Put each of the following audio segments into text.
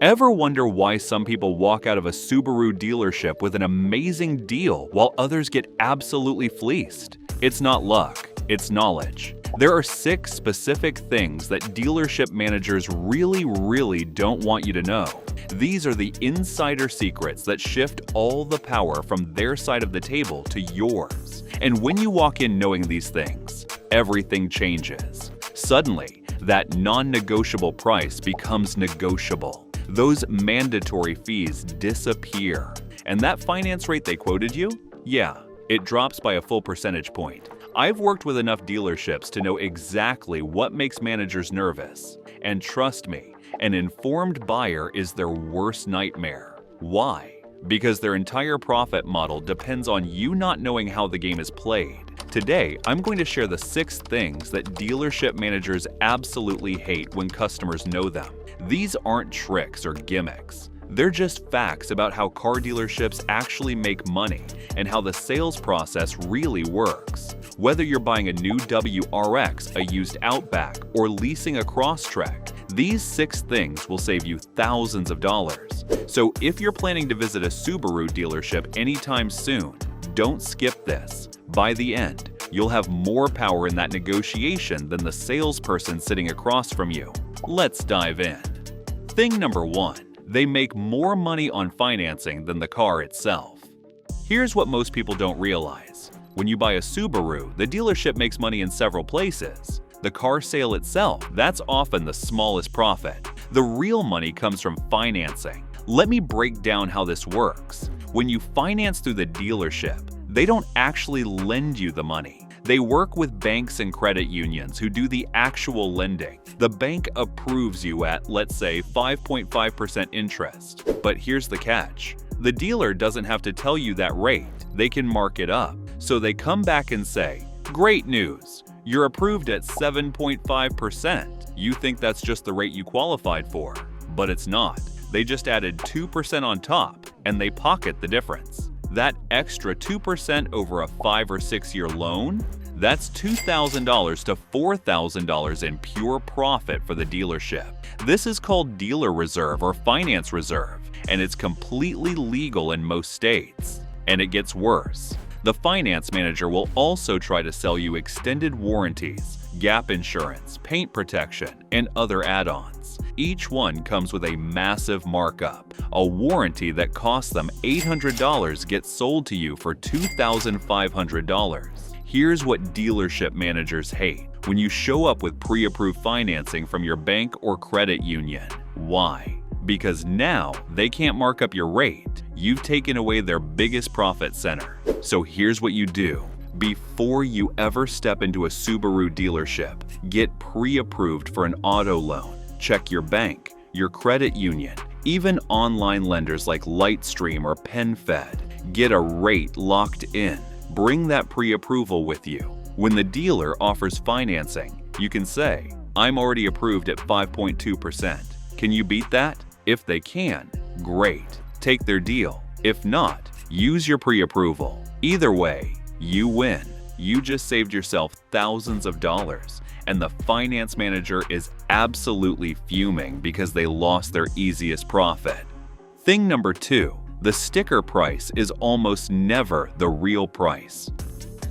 Ever wonder why some people walk out of a Subaru dealership with an amazing deal while others get absolutely fleeced? It's not luck, it's knowledge. There are 6 specific things that dealership managers really don't want you to know. These are the insider secrets that shift all the power from their side of the table to yours. And when you walk in knowing these things, everything changes. Suddenly, that non-negotiable price becomes negotiable. Those mandatory fees disappear. And that finance rate they quoted you? Yeah, it drops by a full percentage point. I've worked with enough dealerships to know exactly what makes managers nervous. And trust me, an informed buyer is their worst nightmare. Why? Because their entire profit model depends on you not knowing how the game is played. Today, I'm going to share the 6 things that dealership managers absolutely hate when customers know them. These aren't tricks or gimmicks. They're just facts about how car dealerships actually make money and how the sales process really works. Whether you're buying a new WRX, a used Outback, or leasing a Crosstrek, these 6 things will save you thousands of dollars. So if you're planning to visit a Subaru dealership anytime soon, don't skip this. By the end, you'll have more power in that negotiation than the salesperson sitting across from you. Let's dive in. Thing number 1. They make more money on financing than the car itself. Here's what most people don't realize. When you buy a Subaru, the dealership makes money in several places. The car sale itself, that's often the smallest profit. The real money comes from financing. Let me break down how this works. When you finance through the dealership, they don't actually lend you the money. They work with banks and credit unions who do the actual lending. The bank approves you at, let's say, 5.5% interest. But here's the catch. The dealer doesn't have to tell you that rate. They can mark it up. So they come back and say, "Great news. You're approved at 7.5%. You think that's just the rate you qualified for. But it's not. They just added 2% on top, and they pocket the difference. That extra 2% over a 5 or 6 year loan? That's $2,000 to $4,000 in pure profit for the dealership. This is called dealer reserve or finance reserve, and it's completely legal in most states. And it gets worse. The finance manager will also try to sell you extended warranties, gap insurance, paint protection, and other add-ons. Each one comes with a massive markup. A warranty that costs them $800 gets sold to you for $2,500. Here's what dealership managers hate: when you show up with pre-approved financing from your bank or credit union. Why? Because now they can't mark up your rate. You've taken away their biggest profit center. So here's what you do. Before you ever step into a Subaru dealership, get pre-approved for an auto loan. Check your bank, your credit union, even online lenders like Lightstream or PenFed. Get a rate locked in. Bring that pre-approval with you. When the dealer offers financing, you can say, "I'm already approved at 5.2%. Can you beat that?" If they can, great. Take their deal. If not, use your pre-approval. Either way, you win. You just saved yourself thousands of dollars, and the finance manager is absolutely fuming because they lost their easiest profit. Thing number 2. The sticker price is almost never the real price.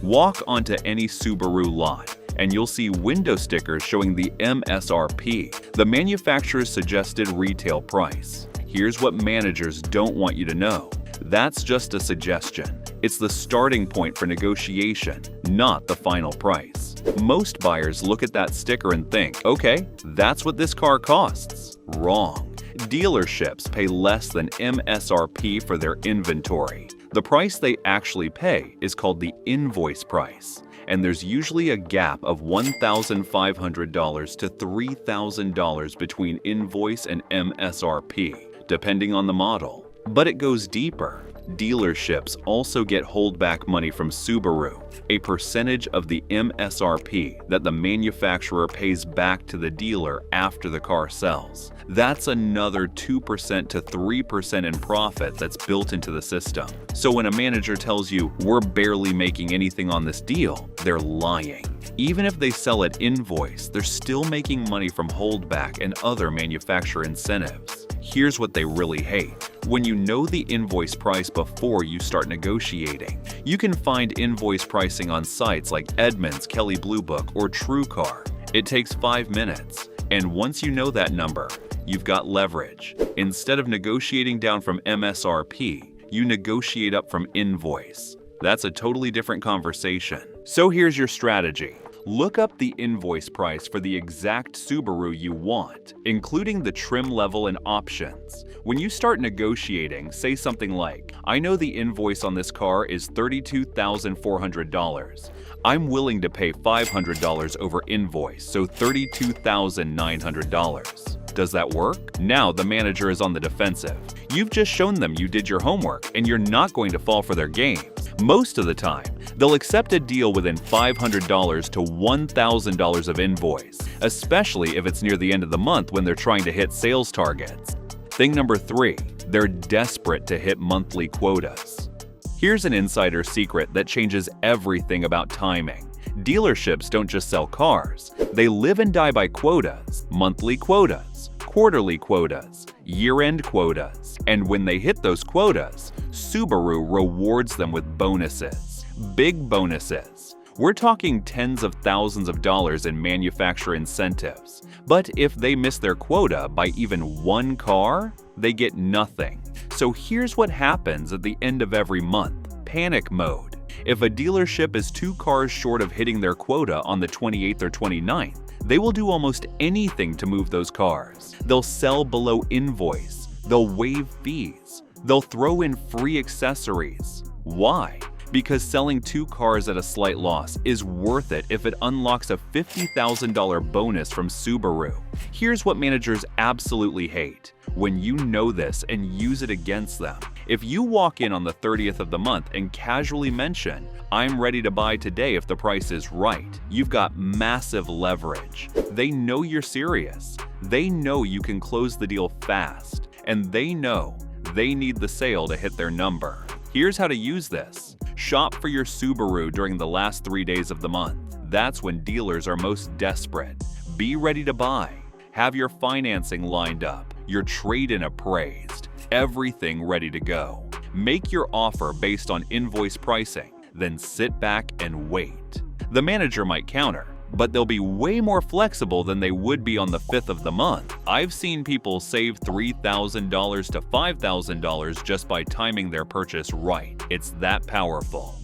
Walk onto any Subaru lot, and you'll see window stickers showing the MSRP, the manufacturer's suggested retail price. Here's what managers don't want you to know. That's just a suggestion. It's the starting point for negotiation, not the final price. Most buyers look at that sticker and think, "Okay, that's what this car costs." Wrong. Dealerships pay less than MSRP for their inventory. The price they actually pay is called the invoice price, and there's usually a gap of $1,500 to $3,000 between invoice and MSRP, depending on the model. But it goes deeper. Dealerships also get holdback money from Subaru, a percentage of the MSRP that the manufacturer pays back to the dealer after the car sells. That's another 2% to 3% in profit that's built into the system. So when a manager tells you, "We're barely making anything on this deal," they're lying. Even if they sell at invoice, they're still making money from holdback and other manufacturer incentives. here's what they really hate. When you know the invoice price before you start negotiating. You can find invoice pricing on sites like Edmunds, Kelley Blue Book, or TrueCar. It takes 5 minutes. And once you know that number, you've got leverage. Instead of negotiating down from MSRP, you negotiate up from invoice. That's a totally different conversation. So here's your strategy. Look up the invoice price for the exact Subaru you want, including the trim level and options. When you start negotiating, say something like, I know the invoice on this car is $32,400. I'm willing to pay $500 over invoice, so $32,900. Does that work? Now the manager is on the defensive. You've just shown them you did your homework and you're not going to fall for their games. Most of the time, they'll accept a deal within $500 to $1,000 of invoice, especially if it's near the end of the month when they're trying to hit sales targets. Thing number 3, they're desperate to hit monthly quotas. Here's an insider secret that changes everything about timing. Dealerships don't just sell cars, they live and die by quotas, monthly quotas, quarterly quotas, year-end quotas, and when they hit those quotas, Subaru rewards them with bonuses. Big bonuses. We're talking tens of thousands of dollars in manufacturer incentives. But if they miss their quota by even one car, they get nothing. So here's what happens at the end of every month. Panic mode. If a dealership is 2 cars short of hitting their quota on the 28th or 29th, they will do almost anything to move those cars. They'll sell below invoice. They'll waive fees. They'll throw in free accessories. Why? Because selling 2 cars at a slight loss is worth it if it unlocks a $50,000 bonus from Subaru. Here's what managers absolutely hate. When you know this and use it against them. If you walk in on the 30th of the month and casually mention, I'm ready to buy today if the price is right, you've got massive leverage. They know you're serious. They know you can close the deal fast. And they know they need the sale to hit their number. Here's how to use this. Shop for your Subaru during the last 3 days of the month. That's when dealers are most desperate. Be ready to buy. Have your financing lined up, your trade-in appraised, everything ready to go. Make your offer based on invoice pricing, then sit back and wait. The manager might counter, but they'll be way more flexible than they would be on the 5th of the month. I've seen people save $3,000 to $5,000 just by timing their purchase right. It's that powerful.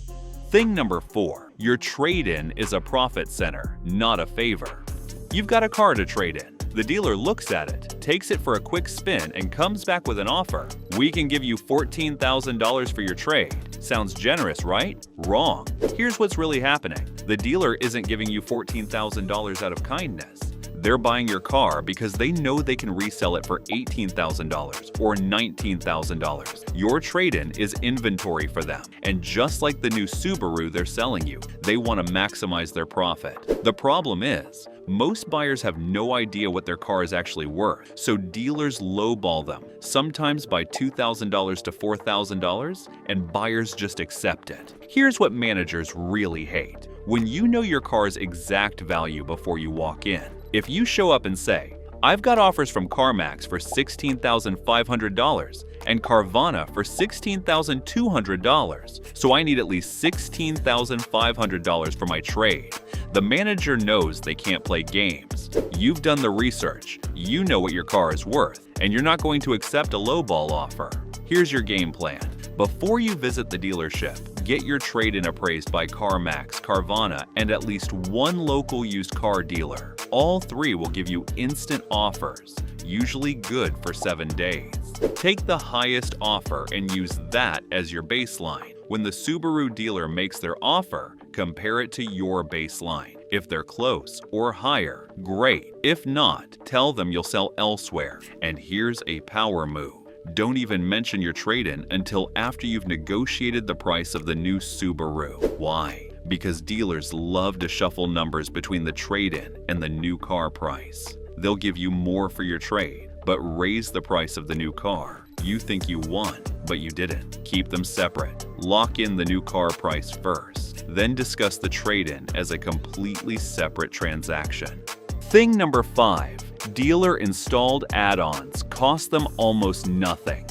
Thing number 4, your trade-in is a profit center, not a favor. You've got a car to trade in. The dealer looks at it, takes it for a quick spin, and comes back with an offer. We can give you $14,000 for your trade. Sounds generous, right? Wrong. Here's what's really happening. The dealer isn't giving you $14,000 out of kindness. They're buying your car because they know they can resell it for $18,000 or $19,000. Your trade-in is inventory for them. And just like the new Subaru they're selling you, they want to maximize their profit. The problem is, most buyers have no idea what their car is actually worth, so dealers lowball them, sometimes by $2,000 to $4,000, and buyers just accept it. Here's what managers really hate. When you know your car's exact value before you walk in. If you show up and say, I've got offers from CarMax for $16,500 and Carvana for $16,200, so I need at least $16,500 for my trade. The manager knows they can't play games. You've done the research, you know what your car is worth, and you're not going to accept a lowball offer. Here's your game plan. Before you visit the dealership, get your trade-in appraised by CarMax, Carvana, and at least one local used car dealer. All 3 will give you instant offers, usually good for 7 days. Take the highest offer and use that as your baseline. When the Subaru dealer makes their offer, compare it to your baseline. If they're close or higher, great. If not, tell them you'll sell elsewhere. And here's a power move. Don't even mention your trade-in until after you've negotiated the price of the new Subaru. Why? Because dealers love to shuffle numbers between the trade-in and the new car price. They'll give you more for your trade, but raise the price of the new car. You think you won, but you didn't. Keep them separate. Lock in the new car price first, then discuss the trade-in as a completely separate transaction. Thing number 5. Dealer-installed add-ons cost them almost nothing.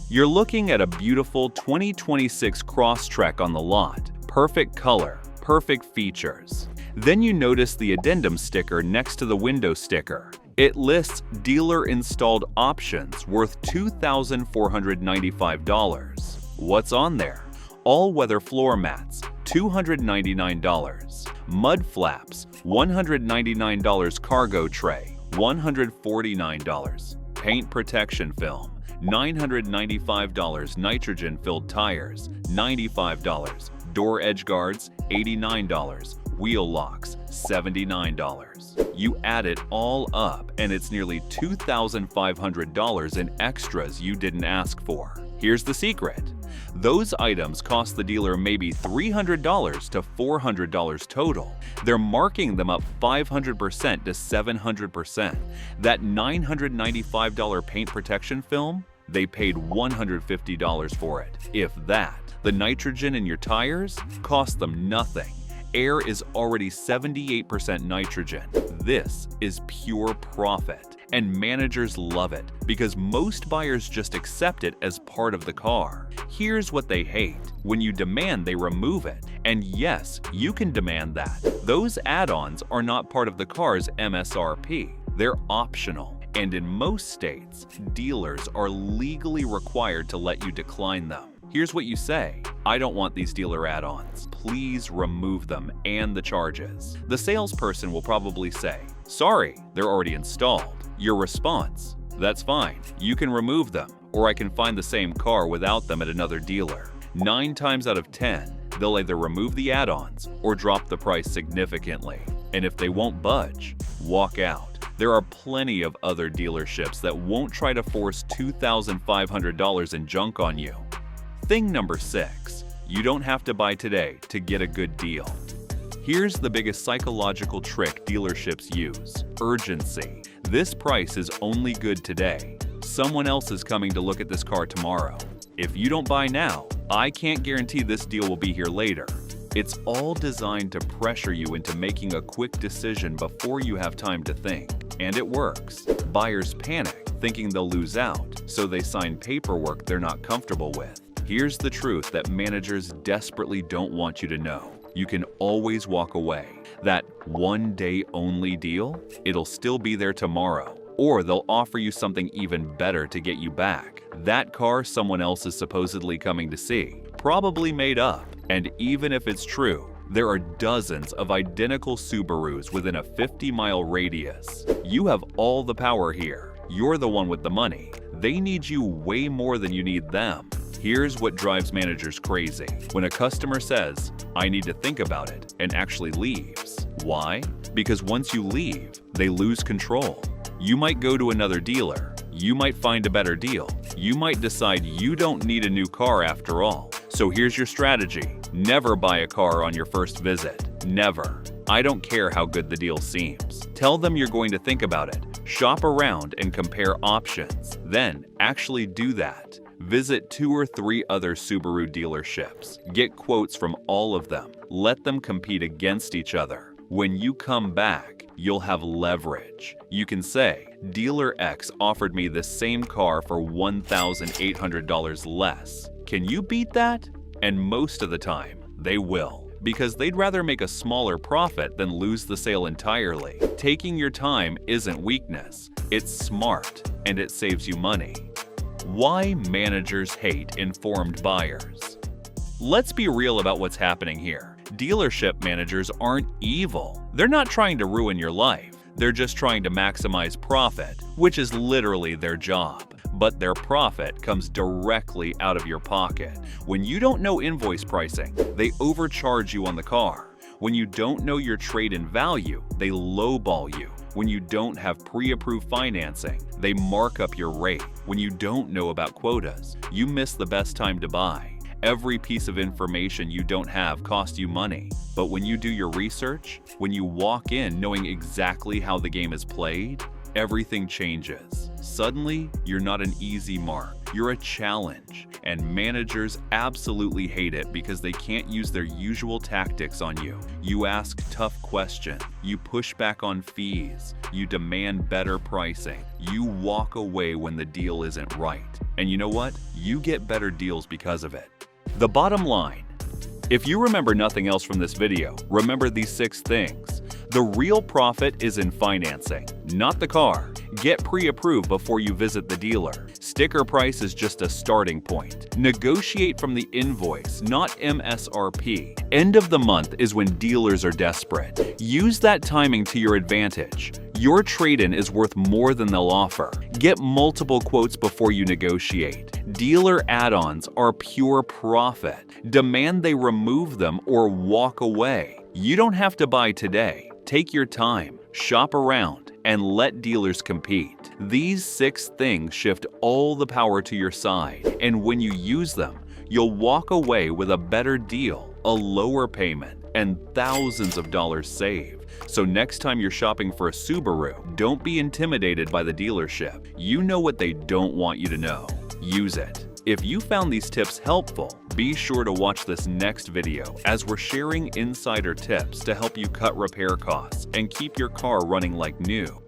You're looking at a beautiful 2026 Crosstrek on the lot. Perfect color, perfect features. Then you notice the addendum sticker next to the window sticker. It lists dealer-installed options worth $2,495. What's on there? All-weather floor mats, $299. Mud flaps, $199. Cargo tray, $149. Paint protection film, $995. Nitrogen-filled tires, $95. Door edge guards, $89. Wheel locks, $79. You add it all up and it's nearly $2,500 in extras you didn't ask for. Here's the secret. Those items cost the dealer maybe $300 to $400 total. They're marking them up 500% to 700%. That $995 paint protection film, they paid $150 for it, if that. The nitrogen in your tires cost them nothing. Air is already 78% nitrogen. This is pure profit, and managers love it because most buyers just accept it as part of the car. Here's what they hate: when you demand they remove it. And yes, you can demand that. Those add-ons are not part of the car's MSRP. They're optional, and in most states, dealers are legally required to let you decline them. Here's what you say: I don't want these dealer add-ons. Please remove them and the charges. The salesperson will probably say, sorry, they're already installed. Your response: that's fine. You can remove them, or I can find the same car without them at another dealer. 9 times out of 10, they'll either remove the add-ons or drop the price significantly. And if they won't budge, walk out. There are plenty of other dealerships that won't try to force $2,500 in junk on you. Thing number 6. You don't have to buy today to get a good deal. Here's the biggest psychological trick dealerships use: urgency. This price is only good today. Someone else is coming to look at this car tomorrow. If you don't buy now, I can't guarantee this deal will be here later. It's all designed to pressure you into making a quick decision before you have time to think. And it works. Buyers panic, thinking they'll lose out, so they sign paperwork they're not comfortable with. Here's the truth that managers desperately don't want you to know. You can always walk away. That one-day only deal, it'll still be there tomorrow. Or they'll offer you something even better to get you back. That car someone else is supposedly coming to see, probably made up. And even if it's true, there are dozens of identical Subarus within a 50-mile radius. You have all the power here. You're the one with the money. They need you way more than you need them. Here's what drives managers crazy: when a customer says, I need to think about it, and actually leaves. Why? Because once you leave, they lose control. You might go to another dealer. You might find a better deal. You might decide you don't need a new car after all. So here's your strategy: never buy a car on your first visit. Never. I don't care how good the deal seems. Tell them you're going to think about it. Shop around and compare options. Then actually do that. Visit 2 or 3 other Subaru dealerships. Get quotes from all of them. Let them compete against each other. When you come back, you'll have leverage. You can say, Dealer X offered me the same car for $1,800 less. Can you beat that? And most of the time, they will, because they'd rather make a smaller profit than lose the sale entirely. Taking your time isn't weakness. It's smart, and it saves you money. Why managers hate informed buyers. Let's be real about what's happening here. Dealership managers aren't evil. They're not trying to ruin your life. They're just trying to maximize profit, which is literally their job. But their profit comes directly out of your pocket. When you don't know invoice pricing, they overcharge you on the car. When you don't know your trade-in value, they lowball you. When you don't have pre-approved financing, they mark up your rate. When you don't know about quotas, you miss the best time to buy. Every piece of information you don't have costs you money. But when you do your research, when you walk in knowing exactly how the game is played, everything changes. Suddenly, you're not an easy mark. You're a challenge, and managers absolutely hate it because they can't use their usual tactics on you. You ask tough questions, you push back on fees, you demand better pricing, you walk away when the deal isn't right. And you know what? You get better deals because of it. The bottom line: if you remember nothing else from this video, remember these 6 things. The real profit is in financing, not the car. Get pre-approved before you visit the dealer. Sticker price is just a starting point. Negotiate from the invoice, not MSRP. End of the month is when dealers are desperate. Use that timing to your advantage. Your trade-in is worth more than they'll offer. Get multiple quotes before you negotiate. Dealer add-ons are pure profit. Demand they remove them or walk away. You don't have to buy today. Take your time, shop around, and let dealers compete. These 6 things shift all the power to your side, and when you use them, you'll walk away with a better deal, a lower payment, and thousands of dollars saved. So next time you're shopping for a Subaru, don't be intimidated by the dealership. You know what they don't want you to know. Use it. If you found these tips helpful, be sure to watch this next video as we're sharing insider tips to help you cut repair costs and keep your car running like new.